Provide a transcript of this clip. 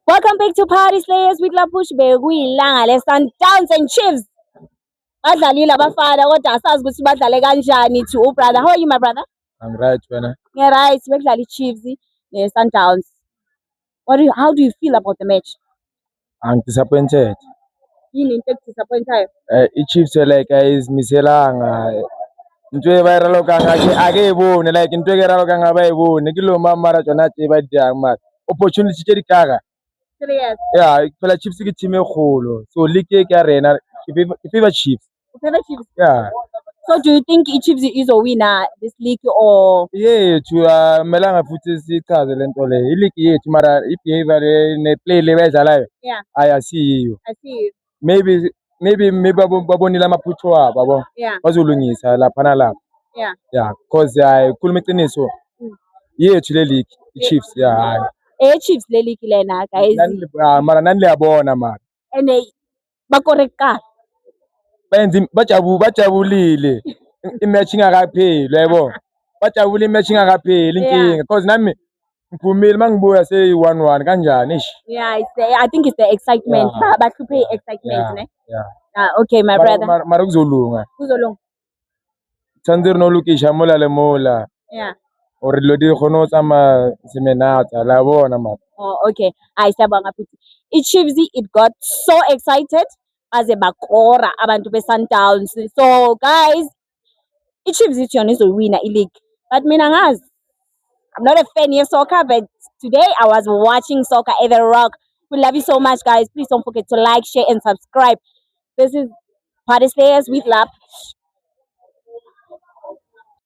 Welcome back to Party Slayers with Lapush bekuyilanga le-Sundowns and Chiefs. Badlalile abafana kodwa asazi ukuthi badlale kanjani to brother. How are you, my brother? I'm right, wena. Yeah, right. Bekudlala i-Chiefs ne-Sundowns. How do you feel about the match? I'm disappointed. Yini into ekudisappointayo? I-Chiefs like ayizimiselanga. Into ebayiralokanga akeyibone like into ekeralokanga bayibone ke lo mara tsona tse ba diang mara opportunity tse di kaga. Serious? Yeah, phela Chiefs ke team e kgolo. So league ke ya rena ke favor Chiefs. You favor Chiefs? Yeah. So do you think i-Chiefs is a winner this league or? Yethu melanga futhi sichaze lento le. I-league yethu mara i-behavior ne-play le bayidlalayo. Yeah. Ayasiyo. I see you. Maybe babonile amaphutho wabo yabo bazolungisa lapha nalapha. Yeah, because khuluma iqiniso yethu le league i-Chiefs yeah. Chiefs le league lena guys. Mara nani liyabona mara. And bakoreka. Bajabulile i-match ingakapheli yabo. Bajabule i-match ingakapheli inkinga because nami ngiphumile mangibuya say 1-1 kanjani ish. Yeah, I think it's the excitement. Bahluphe excitement ne. Yeah. Okay, my brother. Mara kuzolunga. Kuzolunga. Tshwanetse re no lokisha mola le mola. Yeah. Or lo di kgone ho tsamaya semenata la bona mara. Oh, okay. Siyabonga futhi. I-Chiefs it got so excited as bakora abantu be-Sundowns. So guys, i-Chiefs ithi yona izowina i-league. But mina ngazi, I'm not a fan of soccer, but today I was watching soccer at The Rock. We love you so much, guys. Please don't forget to like, share, and subscribe. This is Party Slayers with Lap.